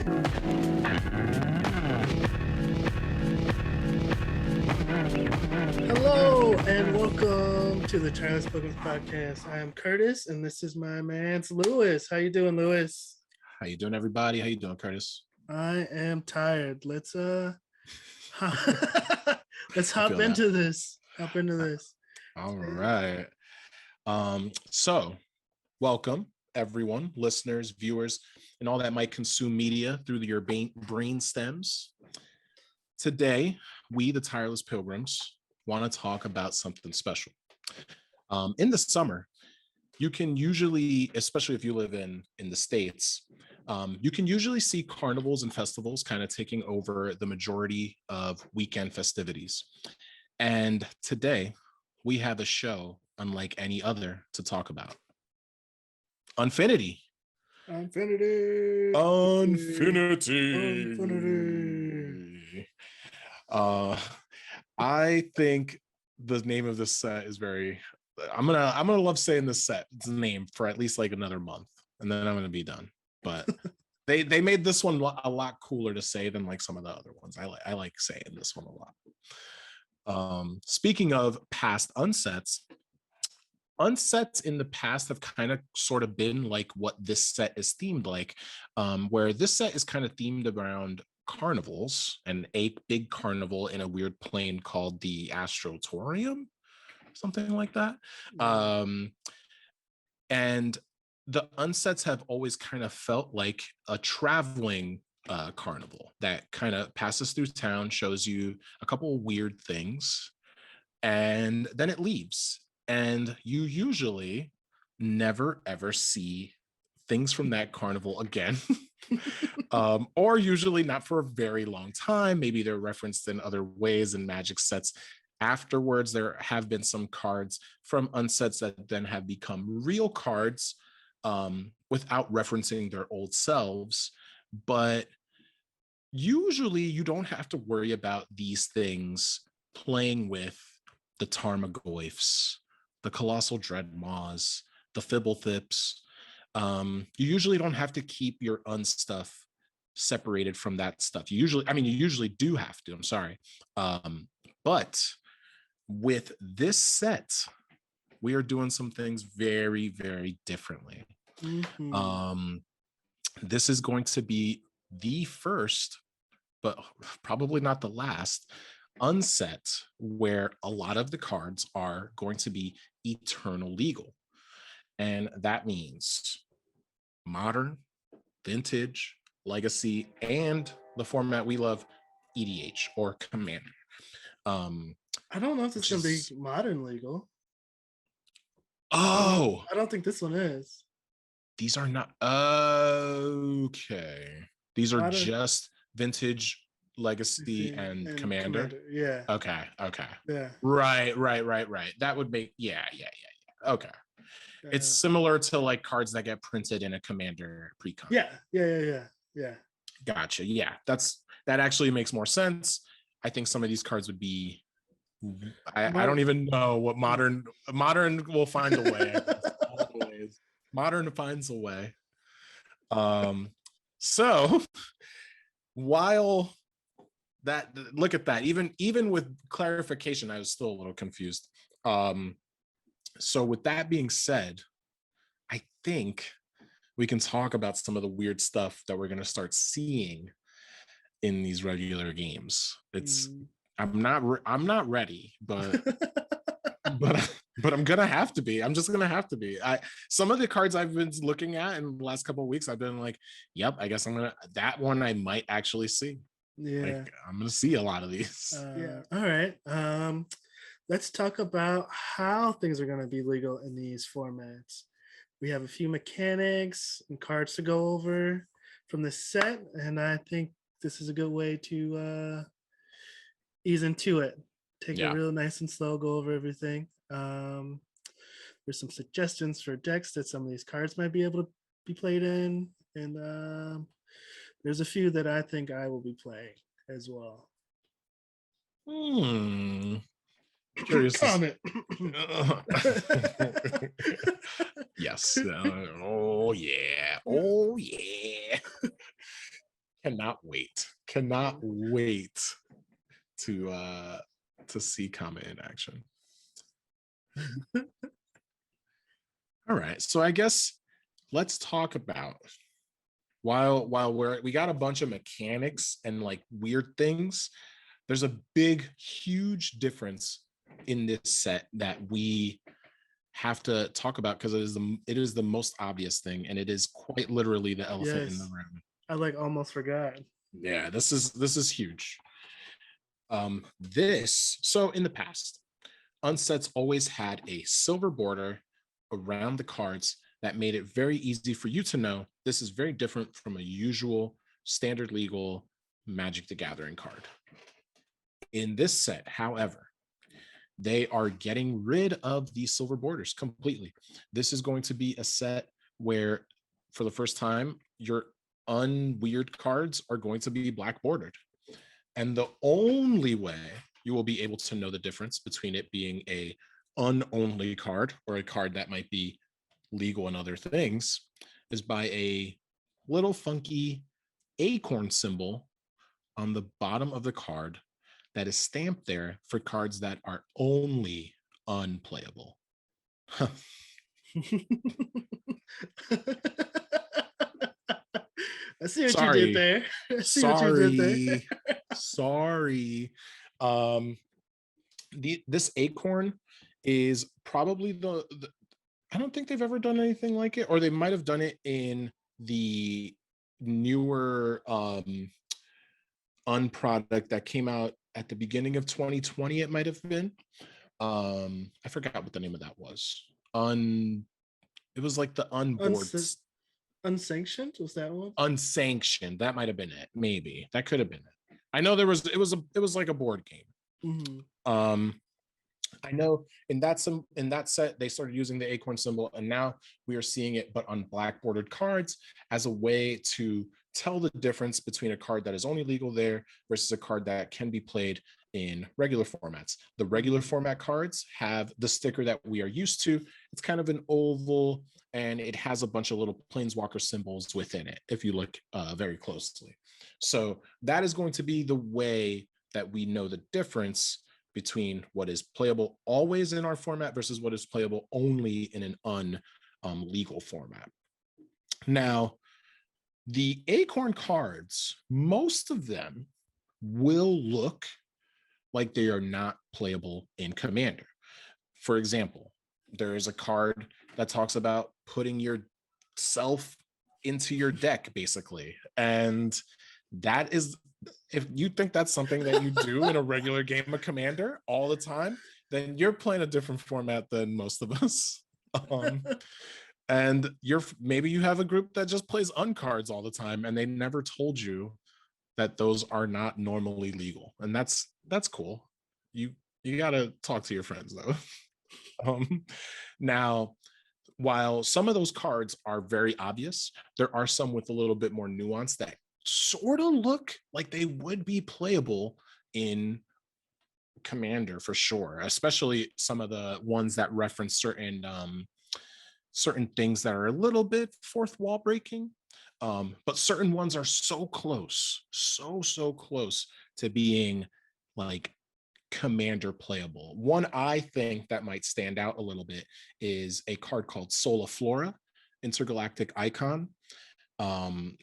Hello and welcome to the Tireless Pilgrims podcast. I am Curtis and this is my man's Lewis. How you doing, Lewis? How you doing, everybody? How you doing, Curtis? I am tired. Let's let's hop that. into this. All right. So welcome everyone, listeners, viewers, and all that might consume media through your brain stems. Today, we, the Tireless Pilgrims, want to talk about something special. In the summer, you can usually, especially if you live in the States, you can usually see carnivals and festivals kind of taking over the majority of weekend festivities. And today, we have a show unlike any other to talk about. Unfinity. I think the name of this set is very. I'm gonna love saying this set's name for at least like another month, and then I'm gonna be done. But they made this one a lot cooler to say than like some of the other ones. I like saying this one a lot. Speaking of past unsets in the past have kind of sort of been like what this set is themed like, where this set is kind of themed around carnivals and a big carnival in a weird plane called the Astrotorium, something like that. And the unsets have always kind of felt like a traveling carnival that kind of passes through town, shows you a couple of weird things, and then it leaves. And you usually never, ever see things from that carnival again. Or usually not for a very long time. Maybe they're referenced in other ways in Magic sets. Afterwards, there have been some cards from unsets that then have become real cards without referencing their old selves. But usually you don't have to worry about these things playing with the Tarmogoyfs, the Colossal Dreadmaws, the Fibblethrips. You usually don't have to keep your unstuff separated from that stuff. You usually do have to, I'm sorry. But with this set, we are doing some things very, very differently. Mm-hmm. This is going to be the first, but probably not the last, unset where a lot of the cards are going to be eternal legal. And that means modern, vintage, legacy, and the format we love, EDH or Commander. I don't know if it's going to be modern legal. Oh, I don't think this one is. These are not. Okay. These are modern, just vintage, legacy, and Commander. Yeah. Okay. Yeah. Right. That would make. Yeah. Okay. It's similar to like cards that get printed in a Commander pre-con. Yeah. Gotcha. Yeah, that actually makes more sense. I think some of these cards would be. I don't even know what modern will find a way. Always. Modern finds a way. So while that, look at that, even with clarification, I was still a little confused. So with that being said, I think we can talk about some of the weird stuff that we're going to start seeing in these regular games. I'm not ready, but but I'm gonna have to be. I'm just gonna have to be. Some of the cards I've been looking at in the last couple of weeks, I've been like, yep, I guess that one I might actually see. Yeah, I'm gonna see a lot of these. Yeah. All right. Let's talk about how things are gonna be legal in these formats. We have a few mechanics and cards to go over from the set, and I think this is a good way to ease into it. Take it real nice and slow, go over everything. There's some suggestions for decks that some of these cards might be able to be played in, and there's a few that I think I will be playing as well. Curious. Comment. Yes. Oh yeah. Cannot wait to see Kama in action. All right, so I guess let's talk about while we got a bunch of mechanics and like weird things. There's a big, huge difference in this set that we have to talk about because it is the most obvious thing, and it is quite literally the elephant in the Yes. room. I like almost forgot. Yeah, this is huge. This so in the past, unsets always had a silver border around the cards that made it very easy for you to know this is very different from a usual standard legal Magic the Gathering card. In this set, however, they are getting rid of these silver borders completely. This is going to be a set where, for the first time, your unweird cards are going to be black bordered. And the only way you will be able to know the difference between it being a unonly card or a card that might be legal and other things is by a little funky acorn symbol on the bottom of the card that is stamped there for cards that are only unplayable. I see what you did Sorry. there. I see what you did there. Sorry. Um, this acorn is probably the I don't think they've ever done anything like it, or they might have done it in the newer unproduct that came out at the beginning of 2020. It might have been. I forgot what the name of that was. It was like the unboard. Unsanctioned was that one? Unsanctioned. That might have been it. Maybe that could have been it. I know it was like a board game. Mm-hmm. I know in that set they started using the acorn symbol, and now we are seeing it, but on black bordered cards as a way to tell the difference between a card that is only legal there versus a card that can be played in regular formats. The regular format cards have the sticker that we are used to. It's kind of an oval, and it has a bunch of little planeswalker symbols within it if you look very closely. So that is going to be the way that we know the difference between what is playable always in our format versus what is playable only in an legal format. Now, the acorn cards, most of them will look like they are not playable in Commander. For example, there is a card that talks about putting yourself into your deck, basically. And that is, if you think that's something that you do in a regular game of Commander all the time, then you're playing a different format than most of us. And maybe you have a group that just plays uncards all the time, and they never told you that those are not normally legal, and that's cool. You gotta talk to your friends though. Now, while some of those cards are very obvious, there are some with a little bit more nuance that sort of look like they would be playable in Commander for sure, especially some of the ones that reference certain things that are a little bit fourth wall breaking. But certain ones are so close, so close to being like Commander playable. One I think that might stand out a little bit is a card called Sola Flora, Intergalactic Icon.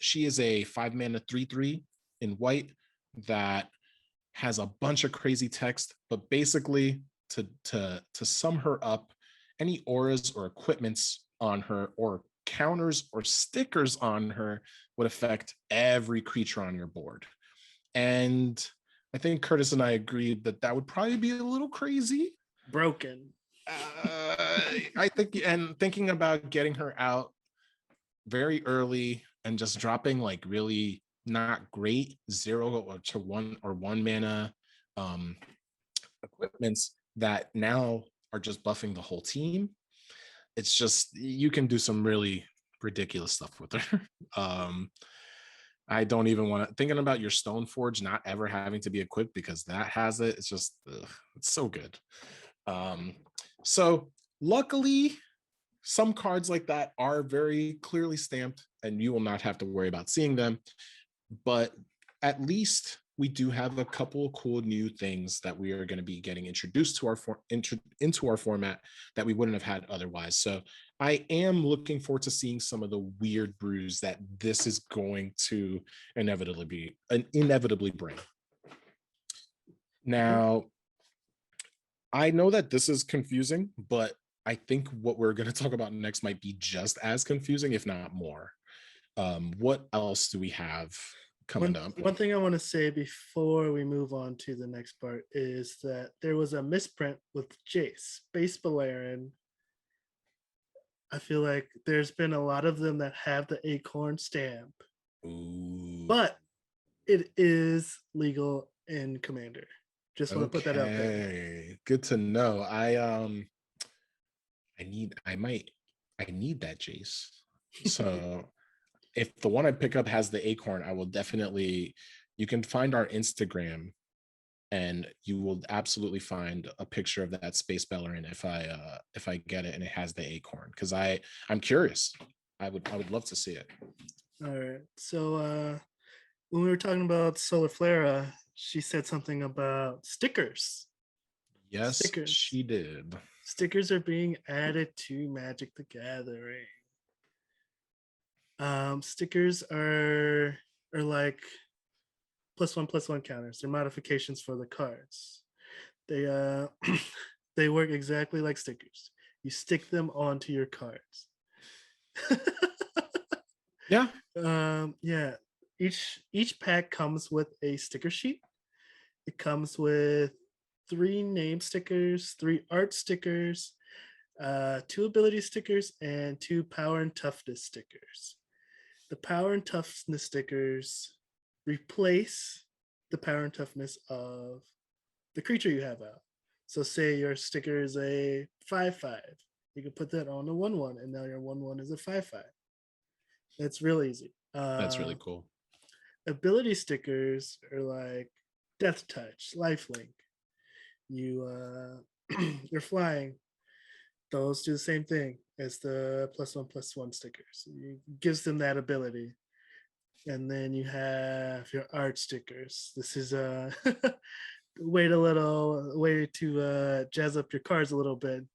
She is a 5-mana 3/3 in white that has a bunch of crazy text, but basically to sum her up, any auras or equipments on her or counters or stickers on her would affect every creature on your board. And I think Curtis and I agreed that would probably be a little crazy. Broken. I think, and thinking about getting her out very early and just dropping like really not great 0 to 1 or 1 mana equipments that now are just buffing the whole team. It's just, you can do some really ridiculous stuff with her. I don't even want to, thinking about your Stoneforge not ever having to be equipped because that has it. It's just, it's so good. So luckily, some cards like that are very clearly stamped and you will not have to worry about seeing them. but at least we do have a couple of cool new things that we are going to be getting introduced to into our format that we wouldn't have had otherwise. So I am looking forward to seeing some of the weird brews that this is going to inevitably bring. Now, I know that this is confusing, but I think what we're going to talk about next might be just as confusing, if not more. What else do we have coming up? One thing I want to say before we move on to the next part is that there was a misprint with Jace, Space Valerian. I feel like there's been a lot of them that have the acorn stamp. Ooh. But it is legal in Commander. Just want to put that out there. Good to know. I need that Jace. So if the one I pick up has the acorn, I will definitely, you can find our Instagram and you will absolutely find a picture of that Space Bellerin if I get it and it has the acorn, because I'm curious. I would love to see it. All right. So when we were talking about Solar Flare, she said something about stickers. Yes, she did. Stickers are being added to Magic the Gathering. Stickers are like +1/+1 counters. They're modifications for the cards. They they work exactly like stickers. You stick them onto your cards. Yeah. Yeah. Each pack comes with a sticker sheet. It comes with 3 name stickers, 3 art stickers, 2 ability stickers, and 2 power and toughness stickers. The power and toughness stickers replace the power and toughness of the creature you have out. So say your sticker is a 5/5. You can put that on a 1/1, and now your 1/1 is a 5/5. That's real easy. That's really cool. Ability stickers are like Death Touch, Lifelink. You're flying. Those do the same thing as the +1/+1 stickers. It gives them that ability. And then you have your art stickers. This is a way to jazz up your cards a little bit.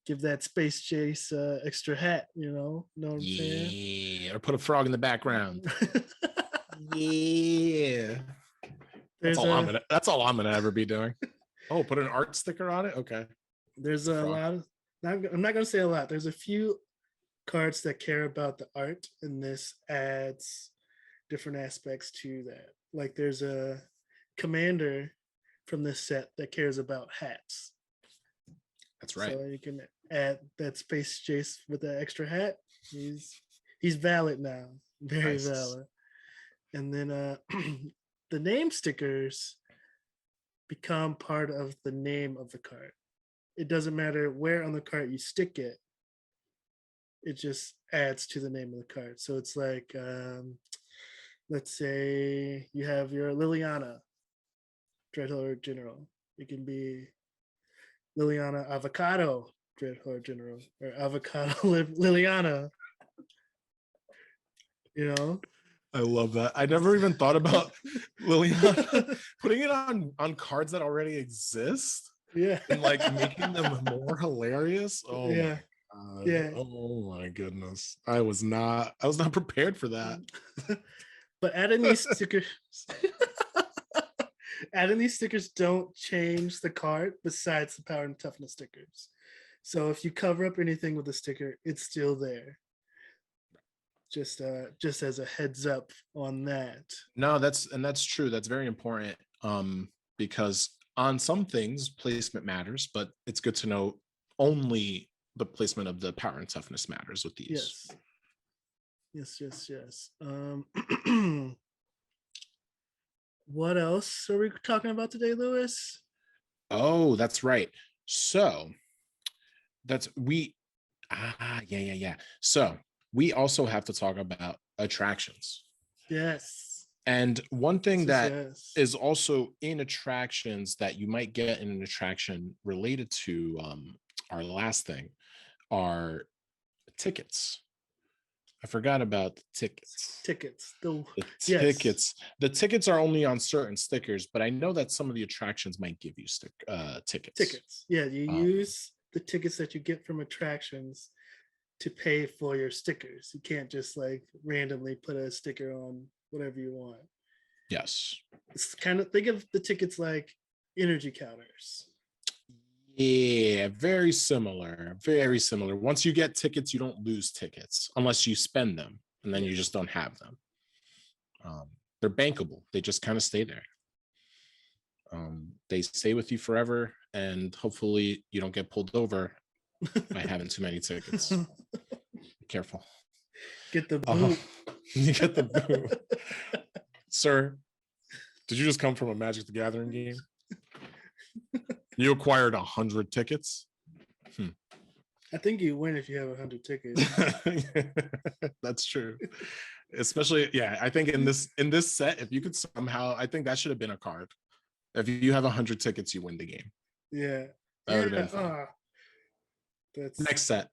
Give that Space Chase extra hat, know what I'm saying? Yeah, or put a frog in the background. Yeah. That's all I'm gonna ever be doing. Oh, put an art sticker on it? Okay. There's a lot of, I'm not gonna say a lot. There's a few cards that care about the art, and this adds different aspects to that. Like there's a commander from this set that cares about hats. That's right. So you can add that Space Chase with that extra hat. He's valid now. Very valid. And then the name stickers become part of the name of the card. It doesn't matter where on the card you stick it. It just adds to the name of the card. So it's like, let's say you have your Liliana Dreadhorde General. It can be Liliana Avocado Dreadhorde General or Avocado Liliana. I love that. I never even thought about Liliana putting it on cards that already exist. Yeah. And like making them more hilarious. Oh yeah. My God. Yeah. Oh my goodness. I was not prepared for that. But adding these stickers don't change the card besides the power and toughness stickers. So if you cover up anything with a sticker, it's still there. Just as a heads up on that. No, that's true. That's very important. Because on some things placement matters, but it's good to know only the placement of the power and toughness matters with these. Yes. What else are we talking about today, Lewis? Oh, that's right. So yeah. So we also have to talk about attractions. Yes. And one thing is also in attractions that you might get in an attraction related to our last thing are tickets. I forgot about the tickets. Tickets. The The yes, tickets. The tickets are only on certain stickers, but I know that some of the attractions might give you tickets. tickets. Yeah, you Um, use the tickets that you get from attractions to pay for your stickers. You can't just like randomly put a sticker on whatever you want. yes. It's kind of think of the tickets like energy counters. Yeah, very similar. Very similar. Once you get tickets, you don't lose tickets unless you spend them, and then you just Yes. don't have them. They're bankable. They just kind of stay there. They stay with you forever, and hopefully you don't get pulled over by having too many tickets. Be careful. Get the boot. You get the boot. Sir, did you just come from a Magic the Gathering game? You acquired 100 tickets? I think you win if you have 100 tickets. That's true. Especially, yeah, I think in this set, if you could somehow, I think that should have been a card. If you have 100 tickets, you win the game. Yeah. That would have Yeah. been fun. That's Next set.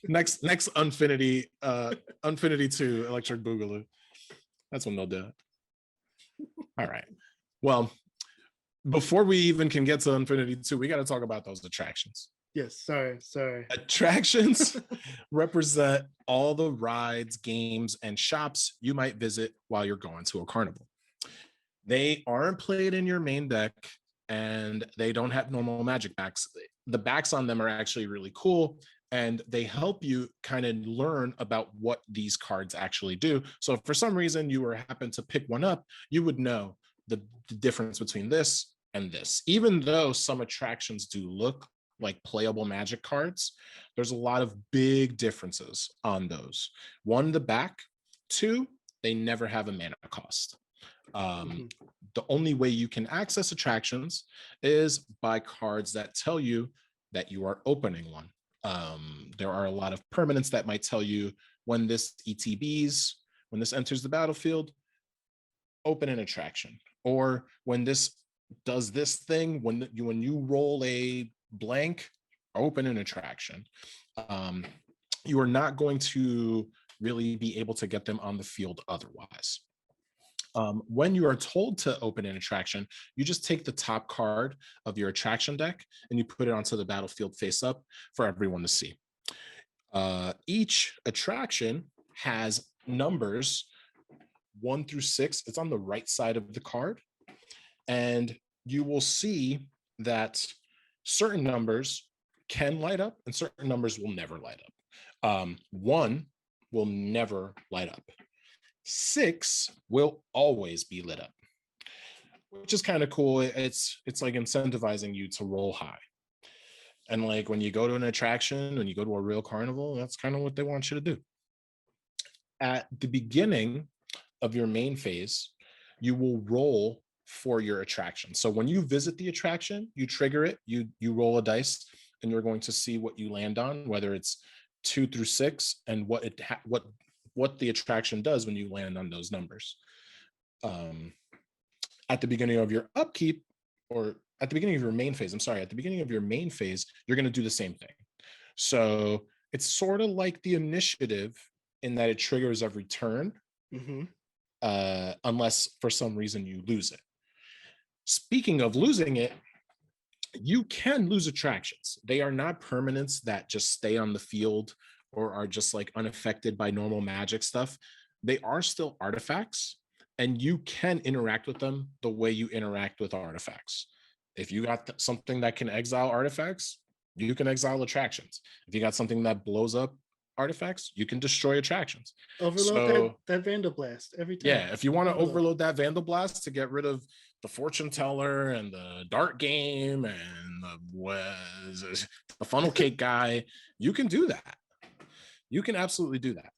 Next Unfinity, Unfinity 2 Electric Boogaloo. That's when they'll do it. All right. Well, before we even can get to Infinity 2, we got to talk about those attractions. yes. Sorry. Attractions represent all the rides, games, and shops you might visit while you're going to a carnival. They aren't played in your main deck, and they don't have normal magic backs. The backs on them are actually really cool, and they help you kind of learn about what these cards actually do. So if for some reason you were happen to pick one up, you would know the difference between this and this. Even though some attractions do look like playable magic cards, there's a lot of big differences on those. One, the back. Two, they never have a mana cost. The only way you can access attractions is by cards that tell you that you are opening one. There are a lot of permanents that might tell you when this ETBs, when this enters the battlefield, open an attraction, or when this does this thing, when you roll a blank, open an attraction. You are not going to really be able to get them on the field otherwise. When you are told to open an attraction, you just take the top card of your attraction deck and you put it onto the battlefield face up for everyone to see. Each attraction has numbers 1 through 6. It's on the right side of the card. And you will see that certain numbers can light up and certain numbers will never light up. 1 will never light up. 6 will always be lit up, which is kind of cool. It's like incentivizing you to roll high. And like when you go to an attraction, when you go to a real carnival, that's kind of what they want you to do. At the beginning of your main phase, you will roll for your attraction. So when you visit the attraction, you trigger it, you roll a dice, and you're going to see what you land on, whether it's 2 through 6, and what the attraction does when you land on those numbers. At the beginning of your upkeep, or at the beginning of your main phase, at the beginning of your main phase, you're going to do the same thing. So it's sort of like the initiative in that it triggers every turn, unless for some reason you lose it. Speaking of losing it, you can lose attractions. They are not permanents that just stay on the field or are just like unaffected by normal magic stuff. They are still artifacts, and you can interact with them the way you interact with artifacts. If you got something that can exile artifacts, you can exile attractions. If you got something that blows up artifacts, you can destroy attractions. Overload that Vandal Blast every time. Yeah, if you want to overload that Vandal Blast to get rid of the Fortune Teller and the Dart Game and the Funnel Cake guy, you can do that. You can absolutely do that.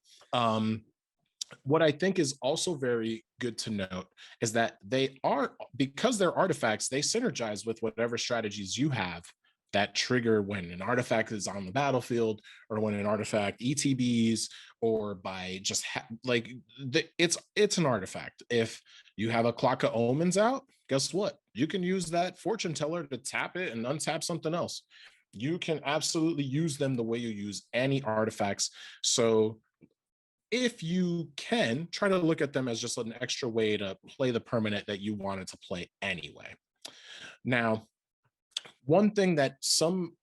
What I think is also very good to note is that they are, because they're artifacts, they synergize with whatever strategies you have that trigger when an artifact is on the battlefield, or when an artifact ETBs, or by just it's an artifact. If you have a Clock of Omens out, guess what? You can use that Fortune Teller to tap it and untap something else. You can absolutely use them the way you use any artifacts. So if you can, try to look at them as just an extra way to play the permanent that you wanted to play anyway. Now, one thing that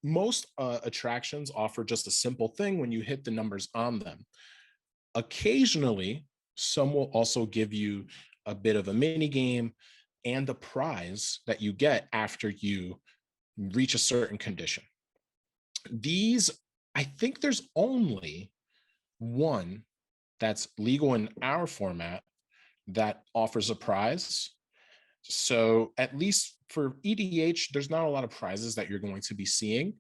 most attractions offer just a simple thing when you hit the numbers on them. Occasionally, some will also give you a bit of a mini game and a prize that you get after you reach a certain condition. These, I think there's only one that's legal in our format that offers a prize. So at least for EDH, there's not a lot of prizes that you're going to be seeing.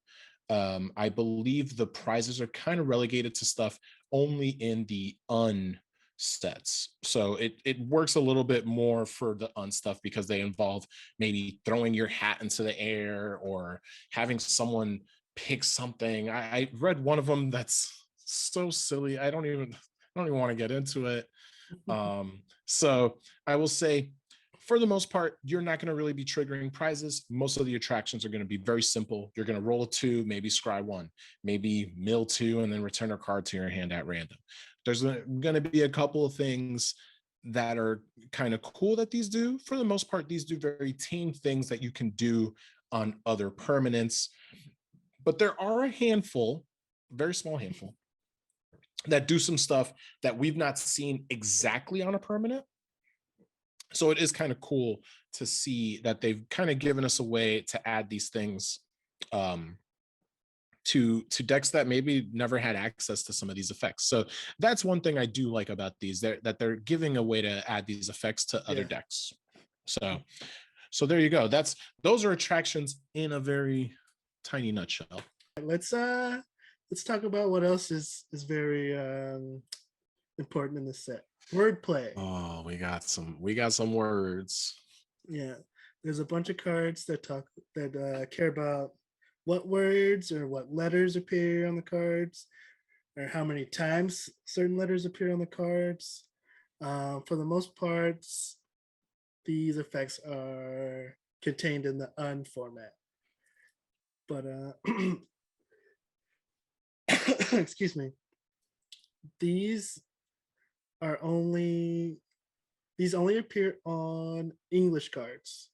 I believe the prizes are kind of relegated to stuff only in the unsets. So it works a little bit more for the unstuff because they involve maybe throwing your hat into the air or having someone pick something. I read one of them that's so silly. I don't even want to get into it. So I will say, for the most part, you're not going to really be triggering prizes. Most of the attractions are going to be very simple. You're going to roll a 2, maybe scry 1, maybe mill 2, and then return a card to your hand at random. There's going to be a couple of things that are kind of cool that these do. For the most part, these do very tame things that you can do on other permanents. But there are a handful, very small handful, that do some stuff that we've not seen exactly on a permanent. So it is kind of cool to see that they've kind of given us a way to add these things to decks that maybe never had access to some of these effects. So that's one thing I do like about these, that they're giving a way to add these effects to other decks. So there you go. Those are attractions in a very tiny nutshell. Let's talk about what else is very important in this set. Wordplay. Oh, we got some words. Yeah, there's a bunch of cards that care about what words or what letters appear on the cards, or how many times certain letters appear on the cards. For the most part, these effects are contained in the UN format. But excuse me, these only appear on English cards.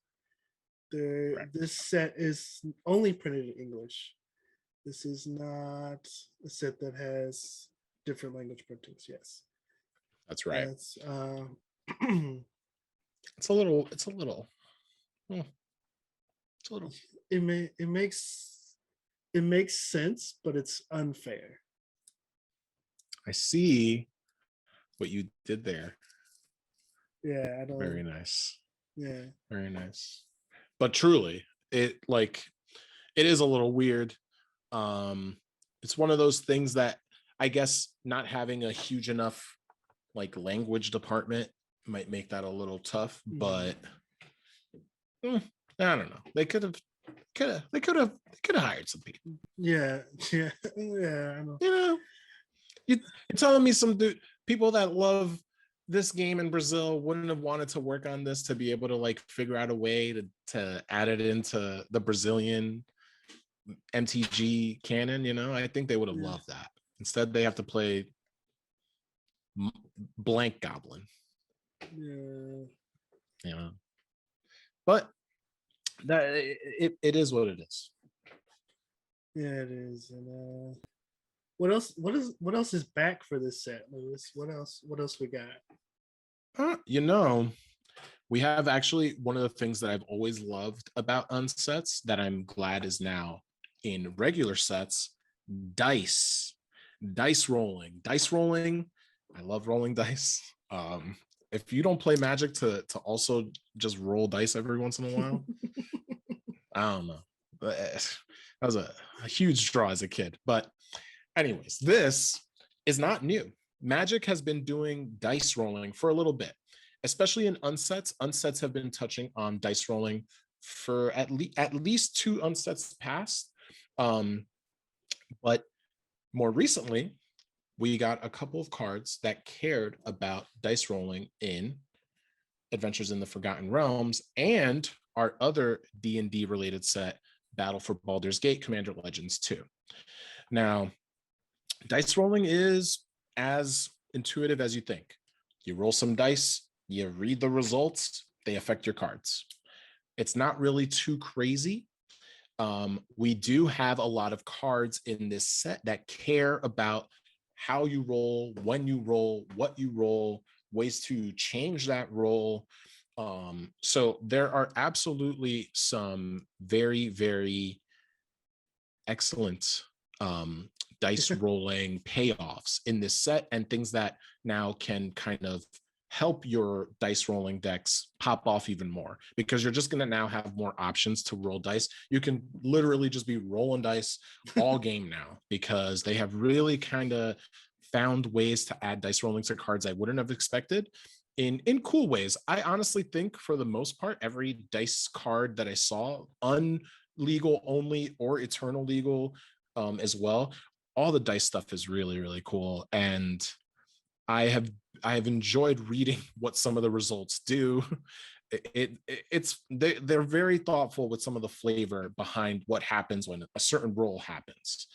This set is only printed in English. This is not a set that has different language printings. Yes, that's right. It's it's a little. It's a little. It makes sense, but it's unfair. I see what you did there. Yeah, I don't. Very nice. Yeah, very nice. But truly, it is a little weird. It's one of those things that I guess not having a huge enough like language department might make that a little tough. But I don't know. They could have hired some people. Yeah. I know. You know, you're telling me some people that love this game in Brazil wouldn't have wanted to work on this to be able to like figure out a way to add it into the Brazilian MTG canon. I think they would have loved that. Instead, they have to play blank Goblin. Yeah. But that it is what it is. Yeah, it is. And what else is back for this set, Lewis? What else we got? We have actually one of the things that I've always loved about unsets that I'm glad is now in regular sets: dice rolling. I love rolling dice. If you don't play Magic to also just roll dice every once in a while, I don't know. That was a huge draw as a kid. But anyways, this is not new. Magic has been doing dice rolling for a little bit, especially in unsets. Unsets have been touching on dice rolling for at least 2 unsets past. But more recently, we got a couple of cards that cared about dice rolling in Adventures in the Forgotten Realms and our other D&D related set, Battle for Baldur's Gate Commander Legends 2. Now, dice rolling is as intuitive as you think. You roll some dice, you read the results, they affect your cards. It's not really too crazy. We do have a lot of cards in this set that care about how you roll, when you roll, what you roll, ways to change that roll. So there are absolutely some very, very excellent dice rolling payoffs in this set, and things that now can kind of help your dice rolling decks pop off even more, because you're just going to now have more options to roll dice. You can literally just be rolling dice all game now, because they have really kind of found ways to add dice rolling to cards I wouldn't have expected in cool ways. I honestly think for the most part, every dice card that I saw, unlegal only or eternal legal as well, all the dice stuff is really, really cool. And I have enjoyed reading what some of the results do. They're very thoughtful with some of the flavor behind what happens when a certain roll happens.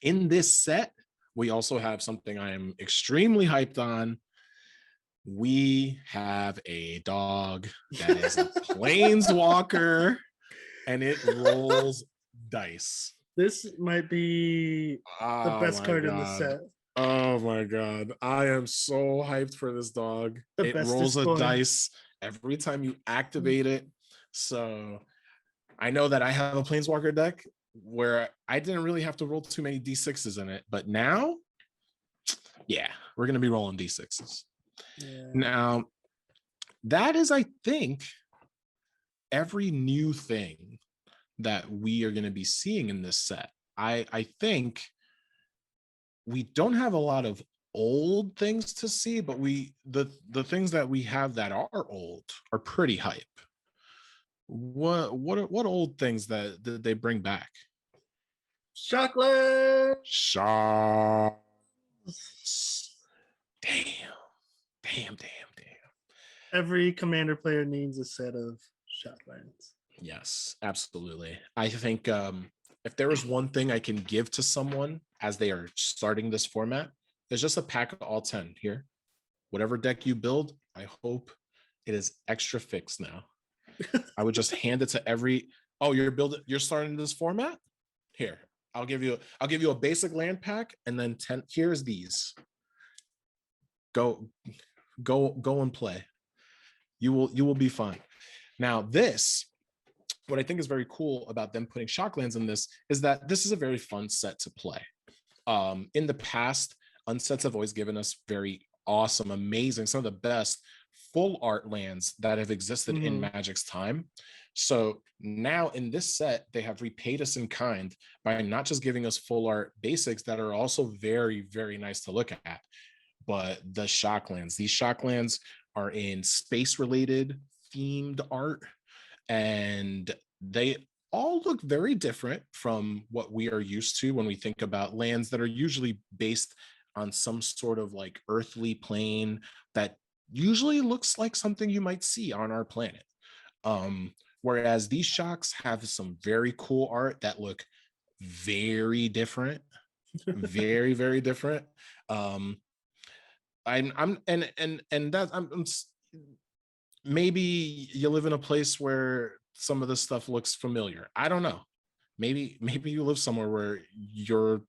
In this set, we also have something I am extremely hyped on. We have a dog that is a planeswalker, and it rolls dice. This might be the Oh best my card in the god. set. Oh my god. I am so hyped for this dog. The It rolls bestest a coin. dice every time you activate it. So I know that I have a planeswalker deck where I didn't really have to roll too many d6s in it, but now, yeah, we're gonna be rolling d6s. Yeah. Now, that is, I think, every new thing that we are going to be seeing in this set. I think we don't have a lot of old things to see, but the things that we have that are old are pretty hype. What old things that did they bring back? Chocolate. Sharks. Damn. Every commander player needs a set of shotlands. Yes, absolutely. I think if there was one thing I can give to someone as they are starting this format, there's just a pack of all 10 here. Whatever deck you build, I hope it is extra fixed now. I would just hand it to every, oh, you're starting this format? Here, I'll give you a basic land pack, and then 10, here's these. Go and play. You will be fine. Now, what I think is very cool about them putting Shocklands in this is that this is a very fun set to play. In the past, unsets have always given us very awesome, amazing, some of the best full art lands that have existed in Magic's time. So now in this set, they have repaid us in kind by not just giving us full art basics that are also very, very nice to look at, but the Shocklands. These Shocklands are in space-related themed art, and they all look very different from what we are used to when we think about lands that are usually based on some sort of like earthly plane that usually looks like something you might see on our planet. Whereas these shocks have some very cool art that look very different, very, very different. Maybe you live in a place where some of this stuff looks familiar. I don't know. Maybe you live somewhere where your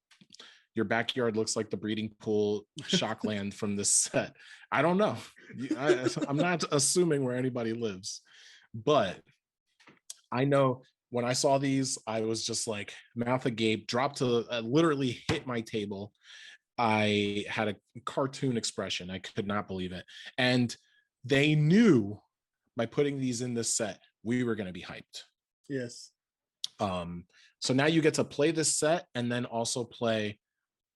backyard looks like the breeding pool shockland from this set. I don't know. I'm not assuming where anybody lives, but I know when I saw these, I was just like mouth agape, dropped to literally hit my table. I had a cartoon expression. I could not believe it. And they knew by putting these in this set, we were going to be hyped. Yes. So now you get to play this set and then also play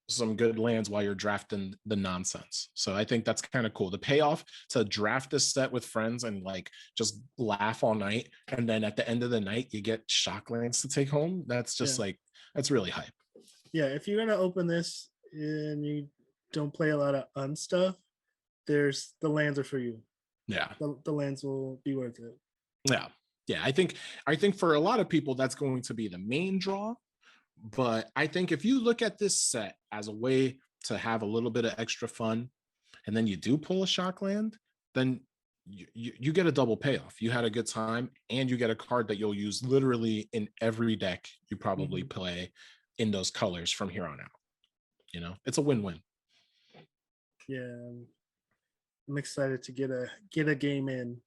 some good lands while you're drafting the nonsense. So I think that's kind of cool. The payoff to draft this set with friends and like just laugh all night, and then at the end of the night you get shock lands to take home. That's just like, that's really hype. Yeah, if you're gonna open this and you don't play a lot of unstuff, there's the lands are for you. Yeah, the lands will be worth it. Yeah. I think for a lot of people that's going to be the main draw. But I think if you look at this set as a way to have a little bit of extra fun, and then you do pull a shock land, then you get a double payoff. You had a good time, and you get a card that you'll use literally in every deck you probably play in those colors from here on out. It's a win-win. Yeah, I'm excited to get a game in.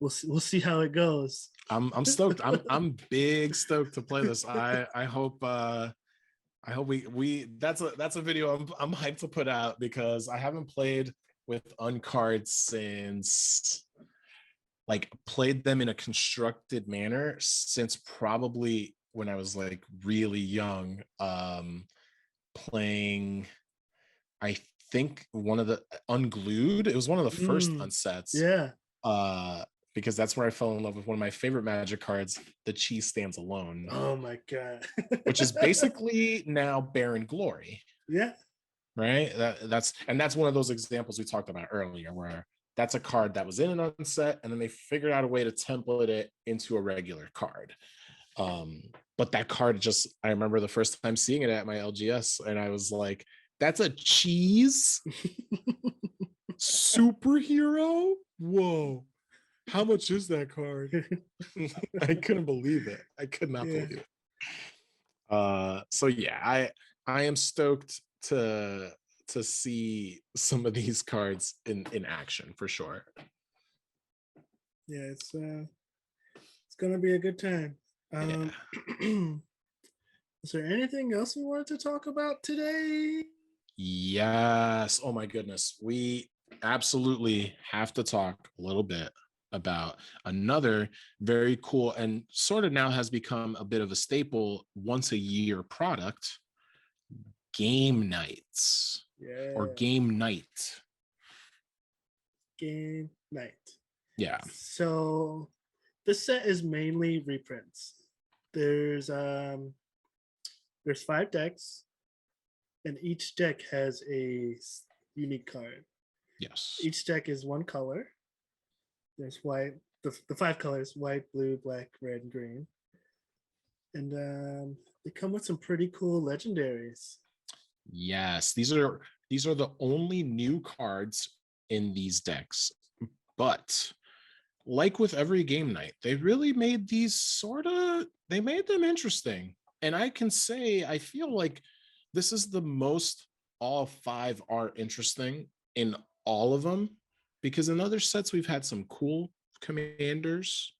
We'll see how it goes. I'm stoked. I'm big stoked to play this. I hope we that's a video I'm hyped to put out, because I haven't played with uncards since, like, played them in a constructed manner since probably when I was like really young, playing, I think, one of the Unglued. It was one of the first unsets. Yeah. Because that's where I fell in love with one of my favorite Magic cards, the Cheese Stands Alone. Oh my god. Which is basically now Baron Glory. Yeah. Right? That's one of those examples we talked about earlier, where that's a card that was in an unset, and then they figured out a way to template it into a regular card. But that card, I remember the first time seeing it at my LGS, and I was like, that's a cheese superhero? Whoa. How much is that card? I couldn't believe it. I could not believe it. So yeah, I am stoked to see some of these cards in action for sure. Yeah, it's gonna be a good time. Is there anything else we wanted to talk about today? Yes. Oh my goodness. We absolutely have to talk a little bit about another very cool and sort of now has become a bit of a staple once a year product, game nights. Yeah. Or game night. Game night. Yeah. So this set is mainly reprints. There's 5 decks, and each deck has a unique card. Yes. Each deck is one color. There's white, the 5 colors: white, blue, black, red, and green. And they come with some pretty cool legendaries. Yes, these are the only new cards in these decks. But like with every game night, they really made they made them interesting. And I can say, I feel like this is the most all 5 are interesting in all of them, because in other sets we've had some cool commanders,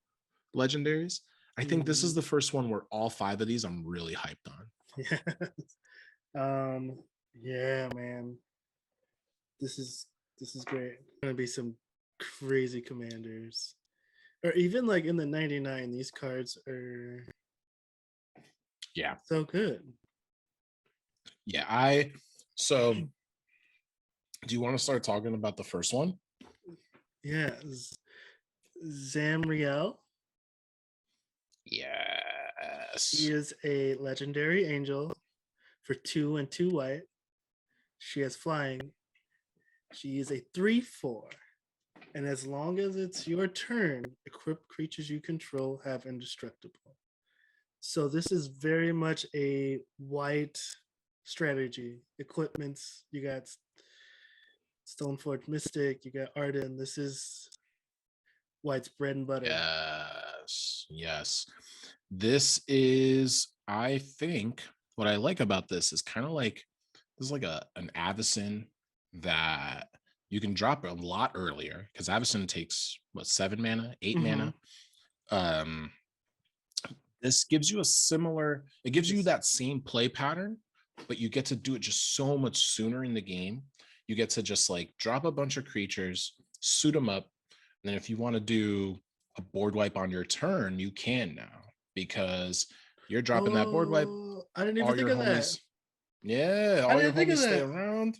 legendaries. I think this is the first one where all 5 of these I'm really hyped on. Yeah, man. This is great. Gonna be some crazy commanders. Or even like in the 99, these cards are so good. Yeah, so do you want to start talking about the first one? Yeah, Zamriel. Yes. She is a legendary angel for 2 and 2 white. She has flying. She is a 3/4. And as long as it's your turn, equipped creatures you control have indestructible. So this is very much a white strategy. Equipments, you got Stoneforge Mystic, you got Arden. This is white's bread and butter. Yes. This is, I think, what I like about this is kind of like, this is like an Avacyn that you can drop a lot earlier, because Avacyn takes 7 mana, 8 mana. This gives you it gives you that same play pattern, but you get to do it just so much sooner in the game. You get to just like drop a bunch of creatures, suit them up, and then if you want to do a board wipe on your turn, you can now, because you're dropping that board wipe. I didn't even think of that. Yeah, all your homies stay around.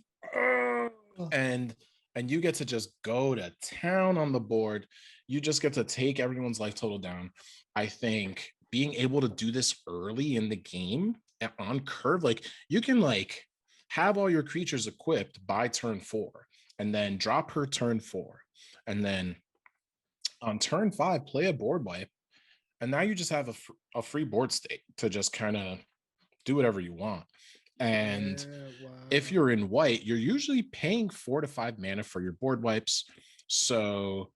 And you get to just go to town on the board. You just get to take everyone's life total down. I think being able to do this early in the game on curve, like you can like have all your creatures equipped by turn 4, and then drop her turn 4, and then on turn 5 play a board wipe, and now you just have a free board state to just kind of do whatever you want. And Yeah, if wow. you're in white, you're usually paying 4 to 5 mana for your board wipes. So,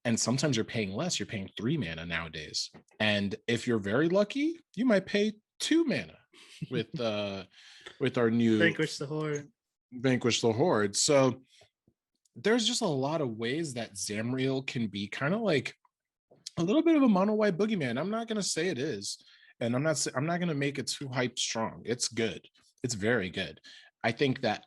and sometimes you're paying less, you're paying 3 mana nowadays. And if you're very lucky, you might pay 2 mana with our new Vanquish the Horde. Vanquish the Horde. So there's just a lot of ways that Zamriel can be kind of like a little bit of a mono white boogeyman. I'm not going to say it is, and I'm not going to make it too hype strong. It's good. It's very good. I think that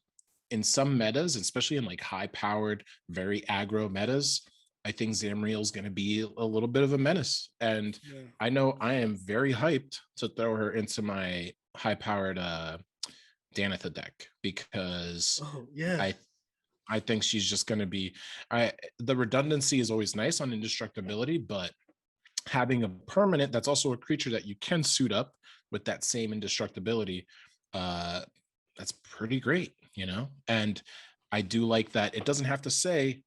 in some metas, especially in like high powered, very aggro metas, I think Zamriel is going to be a little bit of a menace. And Yeah. I know I am very hyped to throw her into my high powered Danitha deck because Oh yeah. I think she's just going to be. The redundancy is always nice on indestructibility, but having a permanent that's also a creature that you can suit up with that same indestructibility, uh, that's pretty great, you know. And I do like that it doesn't have to say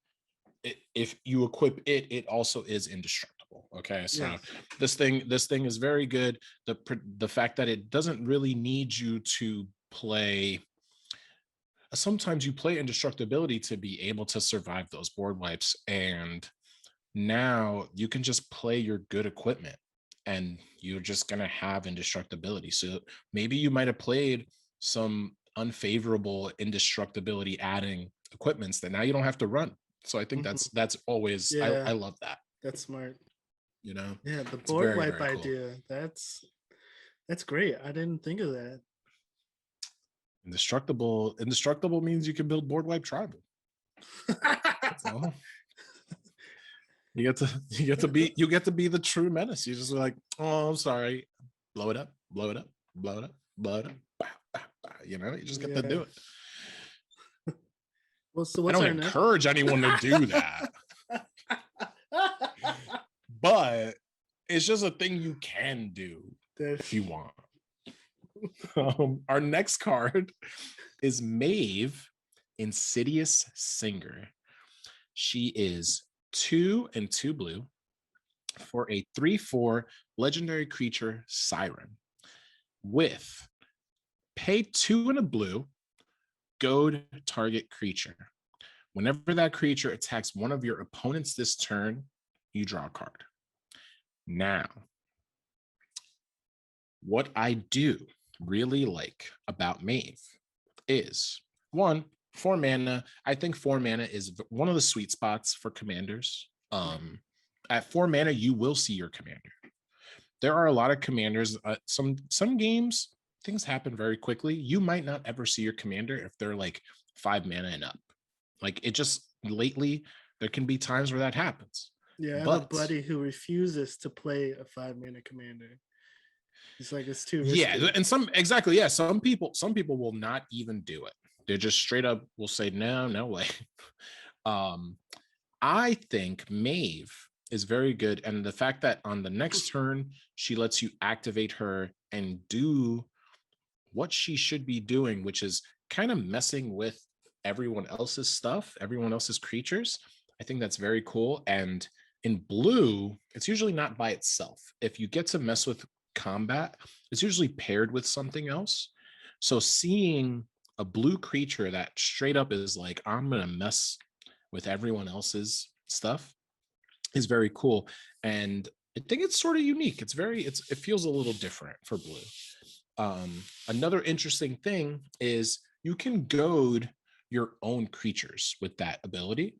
if you equip it, it also is indestructible. Okay, so Yes. this thing is very good. The fact that it doesn't really need you to play, sometimes you play indestructibility to be able to survive those board wipes, and now you can just play your good equipment and you're just going to have indestructibility. So maybe you might have played some unfavorable indestructibility adding equipments that now you don't have to run. So I think Mhm. that's always, Yeah, I love that, that's smart. you know. Yeah, the It's board very wipe very cool. idea. That's great. I didn't think of that. Indestructible means you can build board wipe tribal. That's all. You get to be the true menace. You just like, oh, I'm sorry, blow it up, blow it up, blow it up, blow it up. Bah, bah, bah. You know, you just get to Yeah. do it. Well, so I what's don't our next? encourage anyone to do that, but it's just a thing you can do if you want. Our next card is Maeve, Insidious Singer. She is 2 and 2 blue for a 3/4 legendary creature Siren with pay 2 and a blue, goad target creature. Whenever that creature attacks one of your opponents this turn, you draw a card. Now, what I do really like about Maeve is 1, 4 mana. I think 4 mana is one of the sweet spots for commanders. At 4 mana, you will see your commander. There are a lot of commanders. Some games things happen very quickly. You might not ever see your commander if they're like 5 mana and up. Like it just lately, there can be times where that happens. Yeah, I have a But buddy who refuses to play a 5 mana commander. He's like, it's too yeah, risky. and yeah, some people will not even do it. They just straight up will say no, no way. um, I think Maeve is very good, and the fact that on the next turn she lets you activate her and do what she should be doing, which is kind of messing with everyone else's stuff, everyone else's creatures. I think that's very cool. And in blue, it's usually not by itself. If you get to mess with combat, it's usually paired with something else. So seeing a blue creature that straight up is like, I'm going to mess with everyone else's stuff is very cool. And I think it's sort of unique. It feels a little different for blue. Another interesting thing is you can goad your own creatures with that ability.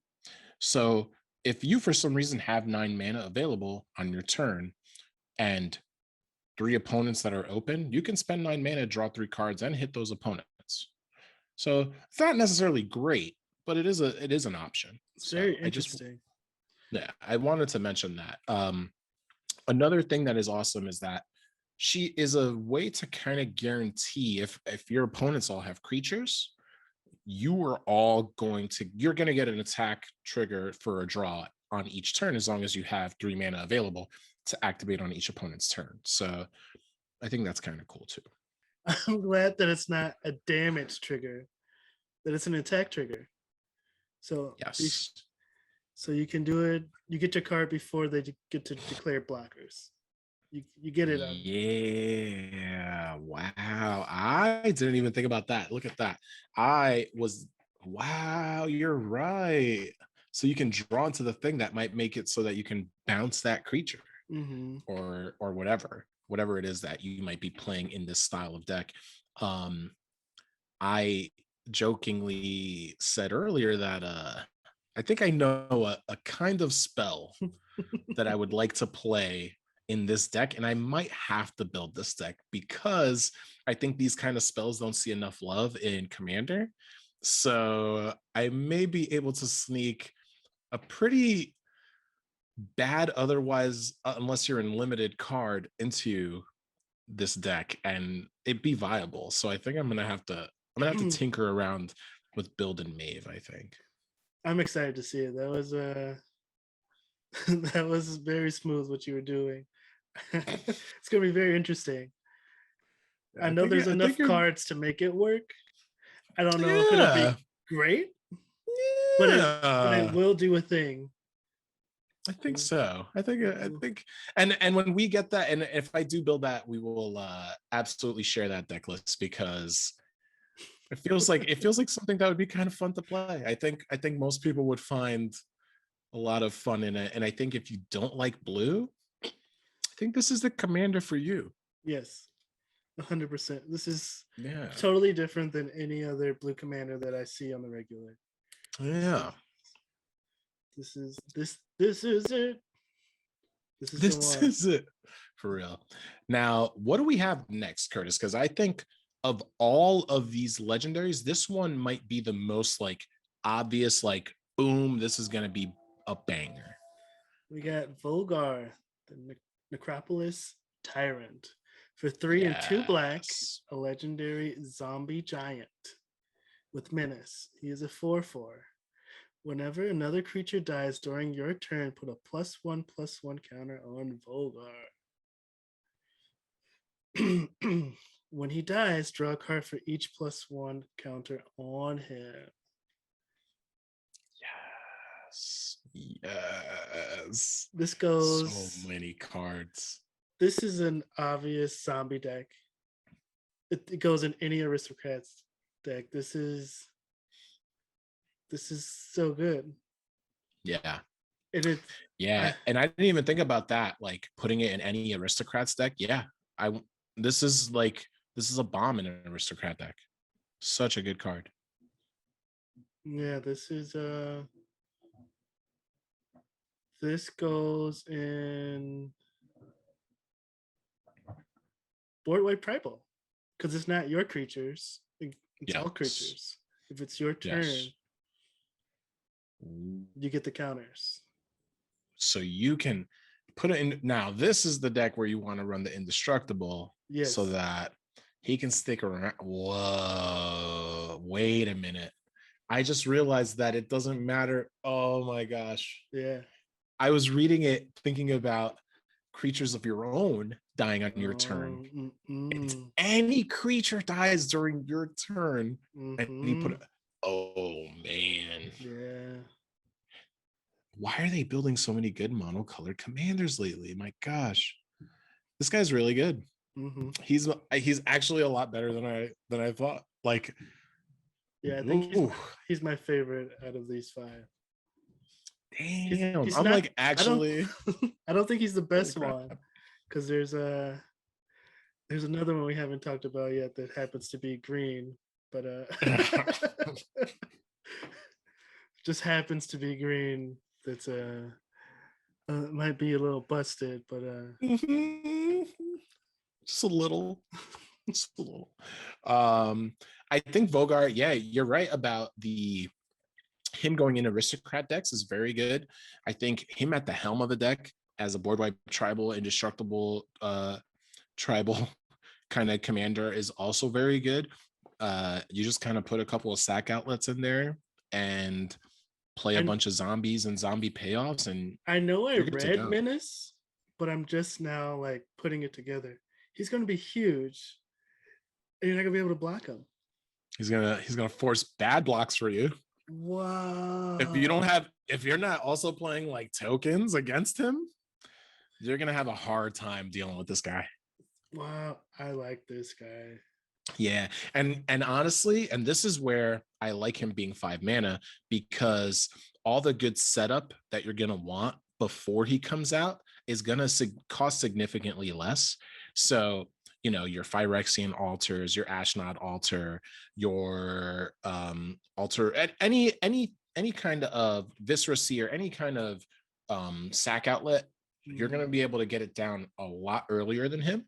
So if you, for some reason, have 9 mana available on your turn and 3 opponents that are open, you can spend 9 mana, draw 3 cards, and hit those opponents. So it's not necessarily great, but it is an option. It's very So I just interesting. yeah, I wanted to mention that. Another thing that is awesome is that she is a way to kind of guarantee if your opponents all have creatures, you're going to get an attack trigger for a draw on each turn as long as you have 3 mana available to activate on each opponent's turn. So I think that's kind of cool too. I'm glad that it's not a damage trigger, that it's an attack trigger. So Yes. so you can do it. You get your card before they get to declare blockers. You get it on. Yeah. Wow. I didn't even think about that. Look at that. Wow, you're right. So you can draw into the thing that might make it so that you can bounce that creature Mm-hmm. or whatever it is that you might be playing in this style of deck. I jokingly said earlier that I think I know a kind of spell that I would like to play in this deck, and I might have to build this deck because I think these kind of spells don't see enough love in Commander. So I may be able to sneak a pretty bad otherwise, unless you're in limited card, into this deck and it be viable. So I think I'm gonna have to tinker around with build and Mave, I think. I'm excited to see it. That was that was very smooth what you were doing. It's gonna be very interesting. I know there's I think enough you're cards to make it work. I don't know if it'll yeah. be great, but it Yeah. will do a thing. I think so. I Mm. think and when we get that, and if I do build that, we will absolutely share that deck list because it feels like something that would be kind of fun to play. I think most people would find a lot of fun in it. And I think if you don't like blue, I think this is the commander for you. Yes, 100%. This is Yeah. totally different than any other blue commander that I see on the regular. This is Yeah. this is it. This is the This one. is it for real. Now, what do we have next, Curtis? Because I think of all of these legendaries, this one might be the most like obvious, like, boom, this is going to be a banger. We got Volgar, the Necropolis Tyrant. For 3 and 2 black, Yes. a legendary zombie giant with menace. He is a 4/4. Whenever another creature dies during your turn, put a +1/+1 counter on Volgar. When he dies, draw a card for each +1 counter on him. Yes. Yes. This So goes. many cards. This is an obvious zombie deck. It goes in any aristocrats deck. This is so good. Yeah. And it's Yeah. I And I didn't even think about that, like putting it in any aristocrats deck. Yeah. I this is like this is a bomb in an aristocrat deck. Such a good card. yeah, this goes in board wipe tribal because it's not your creatures. It's all Yes. creatures. If it's your turn, Yes. you get the counters. So you can put it in. Now, this is the deck where you want to run the indestructible so Yes. that he can stick around. Whoa, wait a minute. I just realized that it doesn't matter. Oh my gosh. Yeah. I was reading it thinking about creatures of your own dying on your turn. It's Mm-mm. any creature dies during your turn, and you Mm-hmm. put. Oh man. Yeah. Why are they building so many good monocolored commanders lately? My gosh, this guy's really good. Mm-hmm. He's actually a lot better than I thought. Like, Yeah, I think ooh, he's my favorite out of these five. damn, He's I'm not. like I don't. actually I don't think he's the holy best crap. one because there's another one we haven't talked about yet that happens to be green, but just happens to be green. That's might be a little busted, but Just a little, just a little. I think Vogar, yeah, you're right about the him going in aristocrat decks is very good. I think him at the helm of the deck as a board wipe tribal indestructible tribal kind of commander is also very good. You just kind of put a couple of sack outlets in there and play a and bunch of zombies and zombie payoffs, and I know I you're good to read go. Menace, but I'm just now like putting it together. He's going to be huge, and you're not going to be able to block him. He's gonna force bad blocks for you. Wow. If you're not also playing like tokens against him, You're gonna have a hard time dealing with this guy. Wow, I like this guy. Yeah, and honestly, and this is where I like him being 5 mana, because all the good setup that you're gonna want before he comes out is gonna cost significantly less. So your Phyrexian altars, your Ashnod altar, your altar, any kind of Viscera Seer, any kind of sack outlet, you're gonna be able to get it down a lot earlier than him.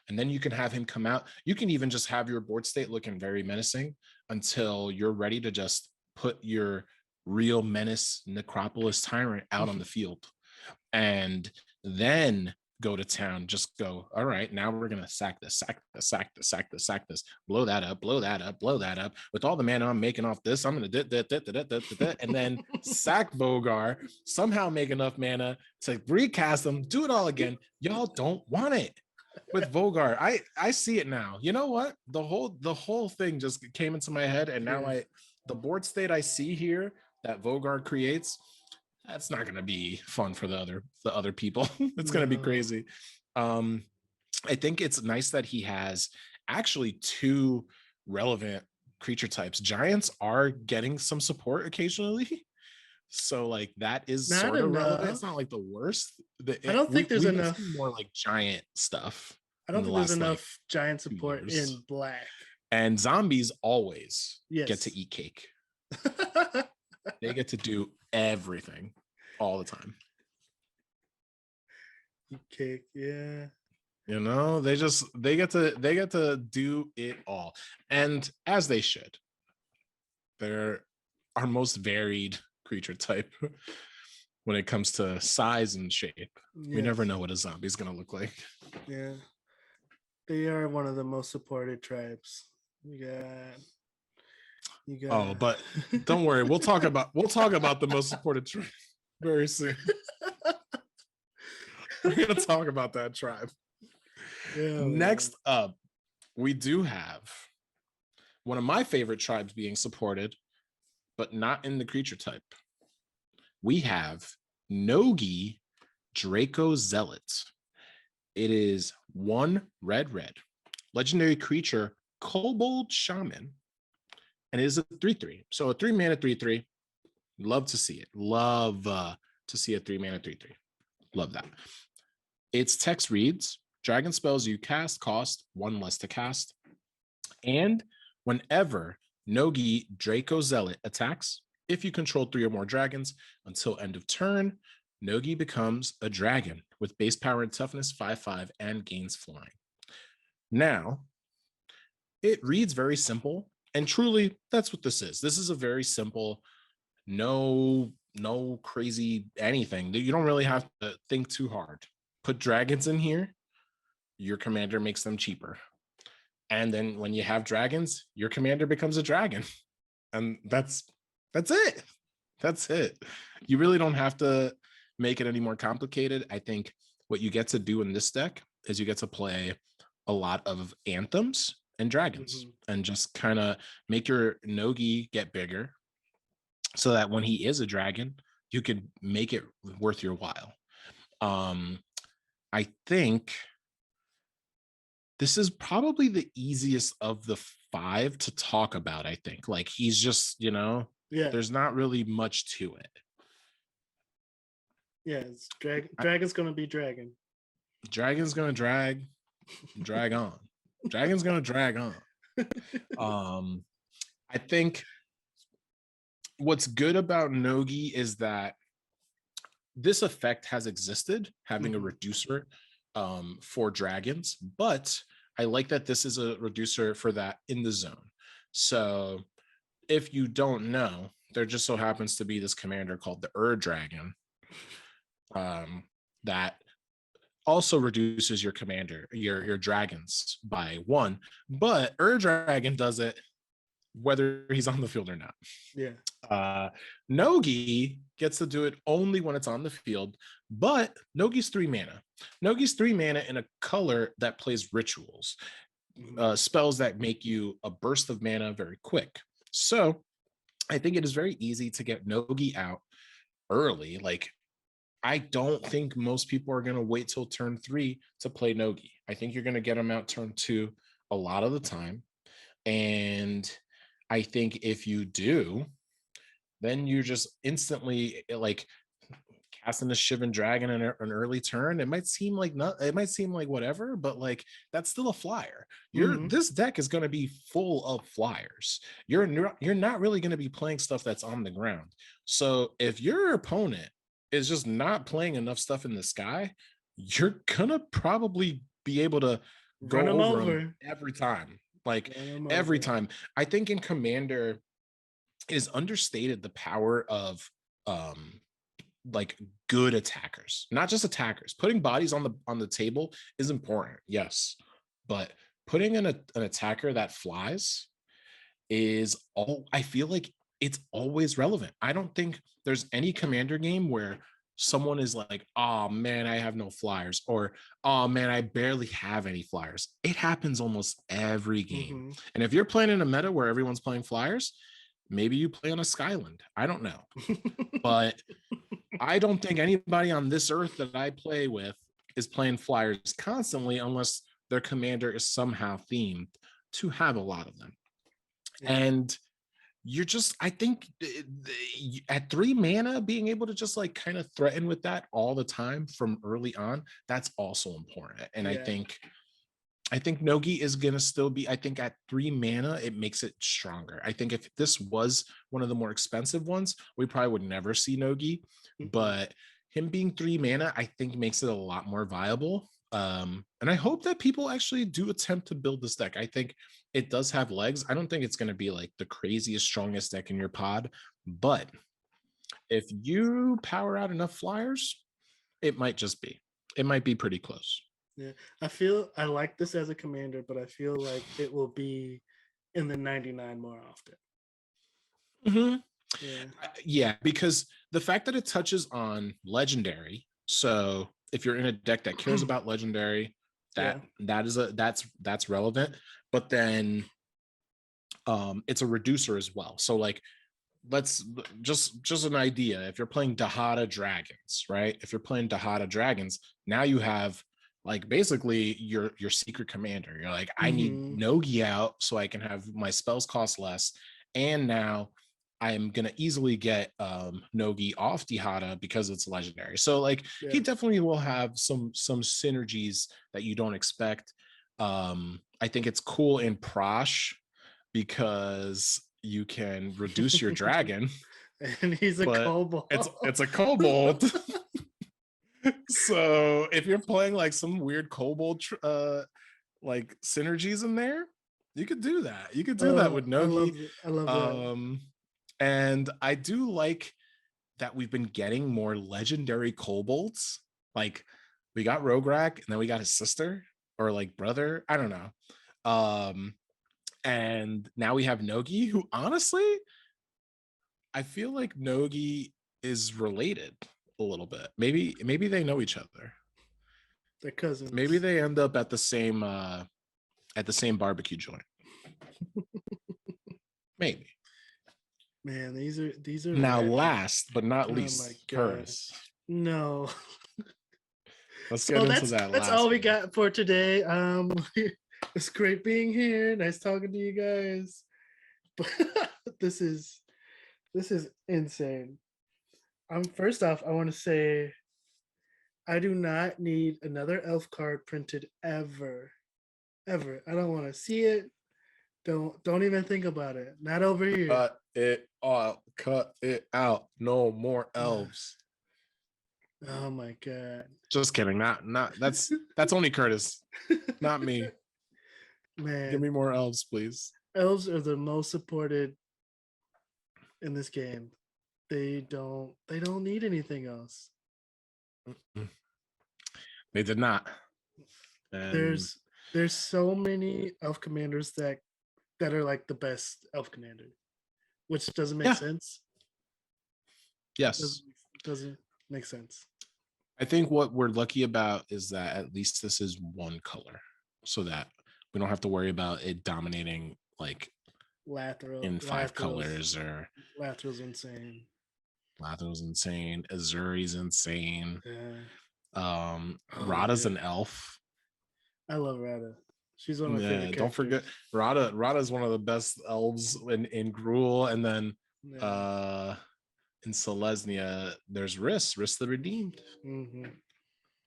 And then you can have him come out. You can even just have your board state looking very menacing until you're ready to just put your real menace Necropolis Tyrant out on the field. And then go to town. Just go, all right, now we're going to sack this, blow that up, blow that up, blow that up. With all the mana I'm making off this, I'm going to and then sack Bogar, somehow make enough mana to recast them, do it all again. Y'all don't want it. With Vogar, I see it now. You know what? The whole thing just came into my head, and now the board state I see here that Vogar creates, that's not going to be fun for the other people. It's going to be crazy. I think it's nice that he has actually 2 relevant creature types. Giants are getting some support occasionally. So like that is Not sort of enough. relevant. It's not like the worst. I don't think there's enough more like giant stuff. I don't think there's enough giant support in black. And zombies always Yes. get to eat cake. They get to do everything all the time. Eat cake, yeah. They get to do it all. And as they should. They're our most varied creature type when it comes to size and shape. Yes. We never know what a zombie is going to look like. Yeah. They are one of the most supported tribes. You got Oh, but don't worry. We'll talk about the most supported tribe very soon. We're going to talk about that tribe. Yeah, next up, we do have one of my favorite tribes being supported, but not in the creature type. We have Nogi Draco Zealot. It is 1 red, legendary creature, Kobold Shaman, and it is a 3/3. So a 3 mana 3/3. Love to see it. Love to see a 3 mana 3/3. Love that. Its text reads: dragon spells you cast cost 1 less to cast, and whenever Nogi Draco Zealot attacks, if you control 3 or more dragons until end of turn, Nogi becomes a dragon with base power and toughness 5/5 and gains flying. Now, it reads very simple, and truly, that's what this is. This is a very simple, no crazy anything. You don't really have to think too hard. Put dragons in here, your commander makes them cheaper. And then when you have dragons, your commander becomes a dragon. And that's it. That's it. You really don't have to make it any more complicated. I think what you get to do in this deck is you get to play a lot of anthems and dragons, and just kind of make your Nogi get bigger so that when he is a dragon, you can make it worth your while. I think this is probably the easiest of the 5 to talk about. I think like he's just, there's not really much to it. Yeah, it's dragon's gonna be dragon. Dragon's gonna drag on. Dragon's gonna drag on. I think what's good about Nogi is that this effect has existed, having a reducer for dragons, but I like that this is a reducer for that in the zone. So if you don't know, there just so happens to be this commander called the Dragon that also reduces your commander, your dragons by 1, but Dragon does it whether he's on the field or not. Yeah. Nogi gets to do it only when it's on the field, but Nogi's 3 mana. Nogi's 3 mana in a color that plays rituals, spells that make you a burst of mana very quick. So I think it is very easy to get Nogi out early. Like I don't think most people are going to wait till turn 3 to play Nogi. I think you're going to get them out turn 2 a lot of the time. And I think if you do, then you just instantly like casting a Shivan Dragon in an early turn. It might seem like not, it might seem like whatever, but like that's still a flyer. This deck is going to be full of flyers. You're not really going to be playing stuff that's on the ground. So if your opponent is just not playing enough stuff in the sky, you're gonna probably be able to Run go them over them over. every time. Like Run them every over. time. I think in Commander it is understated the power of like good attackers, not just attackers. Putting bodies on the table is important, yes, but putting in an attacker that flies is all. I feel like it's always relevant. I don't think there's any commander game where someone is like, oh man, I have no flyers, or oh man, I barely have any flyers. It happens almost every game. And if you're playing in a meta where everyone's playing flyers, maybe you play on a Skyland. I don't know. But I don't think anybody on this earth that I play with is playing flyers constantly unless their commander is somehow themed to have a lot of them. Yeah. And you're just, I think at 3 mana, being able to just like kind of threaten with that all the time from early on, that's also important. And yeah. I think Nogi is going to still be, I think at 3 mana, it makes it stronger. I think if this was one of the more expensive ones, we probably would never see Nogi, but him being 3 mana, I think makes it a lot more viable. And I hope that people actually do attempt to build this deck. I think it does have legs. I don't think it's going to be like the craziest, strongest deck in your pod, but if you power out enough flyers, it might be pretty close. Yeah, I like this as a commander, but I feel like it will be in the 99 more often. Yeah, because the fact that it touches on legendary, so if you're in a deck that cares about legendary, that's relevant. But then it's a reducer as well. So like, let's just an idea. If you're playing Dahada Dragons, right? If you're playing Dahada Dragons, now you have like basically your secret commander. You're like, I need Nogi out so I can have my spells cost less, and now I'm gonna easily get Nogi off Dahada because it's legendary. So like, he definitely will have some synergies that you don't expect. I think it's cool in Prosh because you can reduce your dragon, and he's a kobold. It's a kobold. So if you're playing like some weird kobold like synergies in there, you could do that. You could do that with Nogi. I love that. And I do like that we've been getting more legendary kobolds. Like we got Rograk, and then we got his sister or like brother. I don't know. And now we have Nogi, who honestly, I feel like Nogi is related a little bit. Maybe they know each other. They're cousins. Maybe they end up at the same barbecue joint. Maybe. Man, these are now rare. Last but not least, Curtis. No. Let's get into that. That's all we got for today. It's great being here. Nice talking to you guys. But this is insane. First off, I want to say I do not need another elf card printed ever. Ever. I don't want to see it. Don't even think about it. Not over here. Cut it out. No more elves. Oh my god. Just kidding. Not that's only Curtis. Not me. Man. Give me more elves, please. Elves are the most supported in this game. They don't need anything else. They did not. And there's so many elf commanders that are like the best elf commander, which doesn't make sense. Yes. Doesn't make sense. I think what we're lucky about is that at least this is one color, so that we don't have to worry about it dominating like Lateral in 5 colors or Lateral's insane. Latho's insane. Azuri's insane. Yeah. Oh Rada's yeah. an elf. I love Rada. She's one of my Yeah, favorite don't forget characters. Rada is one of the best elves in Gruul, and then Yeah. uh in Selesnya, there's Riss the Redeemed. Hmm.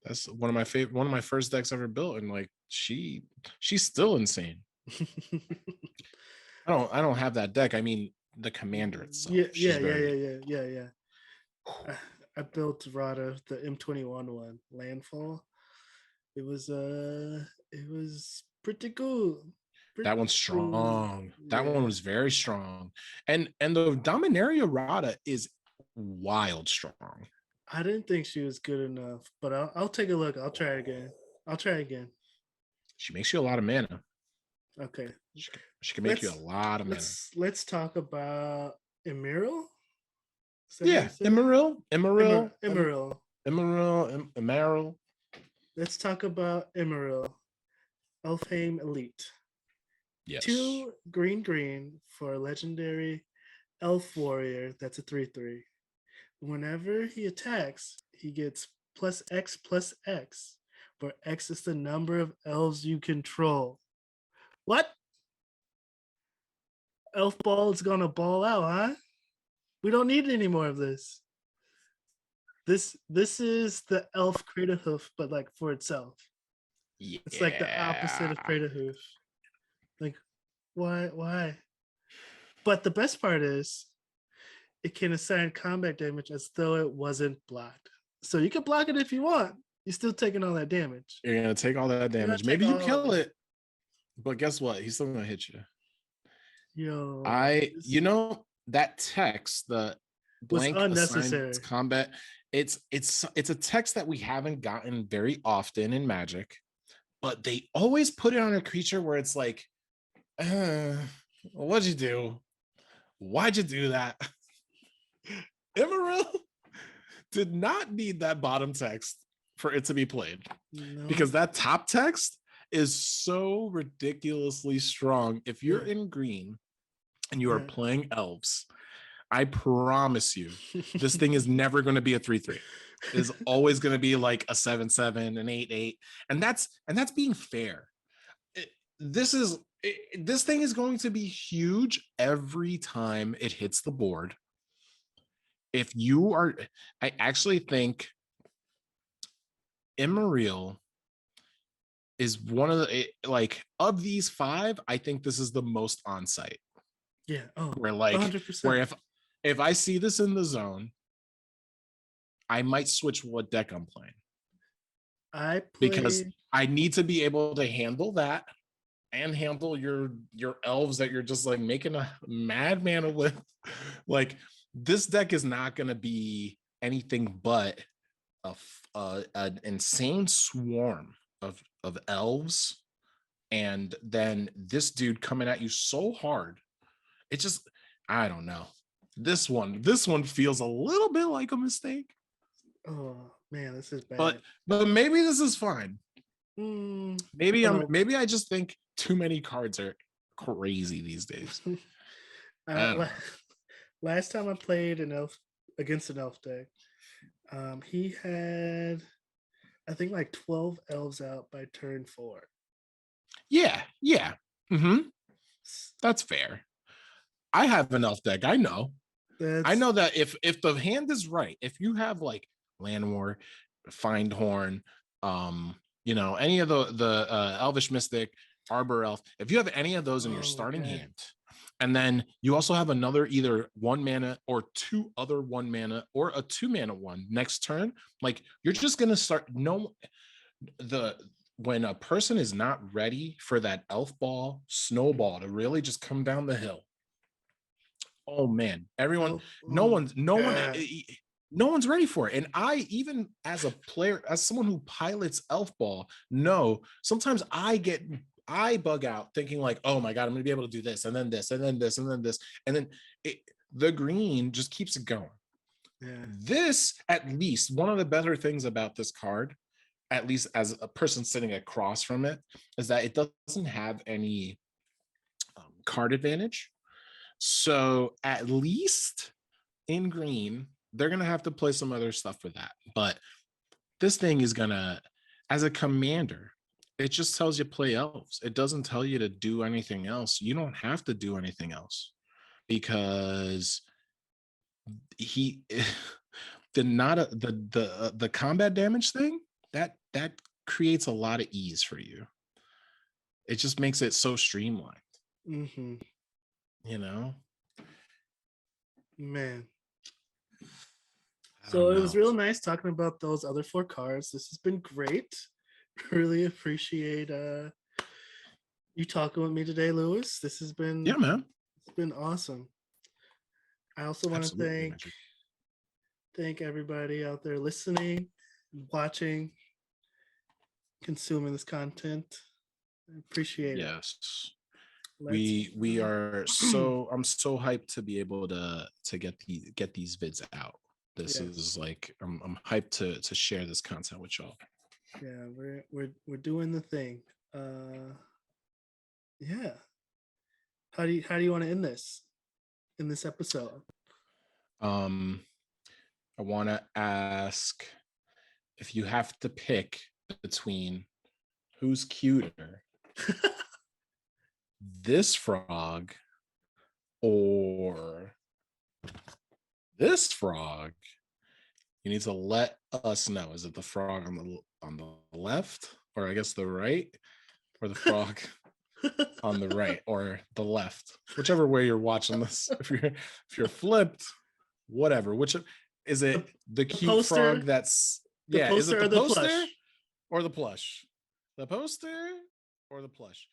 That's one of my first decks ever built, and like she's still insane. I don't have that deck. I mean the commander itself. Yeah, yeah, She's yeah, yeah, very yeah, yeah, yeah. I built Rada, the M21 one, Landfall. It was pretty cool. that Pretty one's cool. strong. That one Yeah. was very strong. And the Dominaria Rada is wild strong. I didn't think she was good enough, but I'll take a look. I'll try again. I'll try again. She makes you a lot of mana. Okay. She can make you a Let's lot of mana. let's talk about Emerald. Is that how you Yeah, say it? Emerald. Emerald. Let's talk about Emerald. Elfheim Elite. Yes. 2 green for a legendary elf warrior. That's a 3/3. Whenever he attacks, he gets plus X, where X is the number of elves you control. What? Elf Ball is gonna ball out, huh? We don't need any more of this. This is the elf Crater Hoof, but like for itself. It's like the opposite of Yeah. Crater Hoof. Like, why? But the best part is it can assign combat damage as though it wasn't blocked. So you can block it if you want. You're still taking all that damage. You're gonna take all that You're gonna damage. take Maybe you all of kill it. it, but guess what? He's still gonna hit you. Yo, You this know that text, the was blank assigns unnecessary. combat. It's a text that we haven't gotten very often in Magic, but they always put it on a creature where it's like, what'd you do? Why'd you do that? Emerald did not need that bottom text for it to be played No. because that top text is so ridiculously strong. If you're Yeah. in green and you are Yeah. playing elves, I promise you, this thing is never going to be a 3/3. It is always going to be like a 7/7, an 8/8, and that's being fair. This is this thing is going to be huge every time it hits the board. If you are, I actually think Immareal is one of the like of these five. I think this is the most on site. Yeah. Oh, Where like 100%. where if I see this in the zone, I might switch what deck I'm playing I because play. I need to be able to handle that and handle your elves that you're just like making a madman with. Like this deck is not going to be anything but an insane swarm of elves, and then this dude coming at you so hard. It just I don't know. This one feels a little bit like a mistake, Oh man, this is but bad. but maybe this is fine. I Maybe don't maybe I just think too many cards are crazy these days. know. I don't know. Last time I played an elf against an elf deck, he had I think like 12 elves out by turn 4. Yeah. Mm-hmm. That's fair. I have an elf deck. I That's know that if the hand is right, if you have like Llanowar, Findhorn, any of the Elvish Mystic, Arbor Elf, if you have any of those in your oh my starting god. hand, and then you also have another either 1 mana or 2 other 1 mana or a 2 mana one next turn, like you're just gonna start the when a person is not ready for that elf ball snowball to really just come down the hill. Oh man, everyone, Elf, oh my god. no one's ready for it. And I, even as a player, as someone who pilots elf ball, know sometimes I bug out thinking like, oh my god, I'm gonna be able to do this and then this and then this and then this and then the green just keeps it going. Yeah. This, at least, one of the better things about this card, at least as a person sitting across from it, is that it doesn't have any card advantage. So at least in green, they're gonna have to play some other stuff for that. But this thing is gonna, as a commander, it just tells you play elves. It doesn't tell you to do anything else. You don't have to do anything else because he the not a, the combat damage thing that creates a lot of ease for you. It just makes it so streamlined. Mm-hmm. You know, Man. I So don't it was know. real nice talking about those other 4 cards. This has been great. Really appreciate you talking with me today, Lewis. This has Yeah, been man. it's been awesome. I also want to Absolutely, Magic. thank everybody out there listening, watching, consuming this content. I appreciate it. Yes. Let's We are so, I'm so hyped to be able to get these vids out. This yes. is like, I'm hyped to share this content with y'all. Yeah, we're doing the thing. Yeah. How do you want to end this in this episode? I want to ask, if you have to pick between who's cuter, this frog or this frog, you need to let us know. Is it the frog on the left, or I guess the right, or the frog on the right or the left, whichever way you're watching this? If you're flipped, whatever. Which is it? The The cute poster, frog that's, the yeah. Is it poster the or the poster plush? or the plush? The poster or the plush?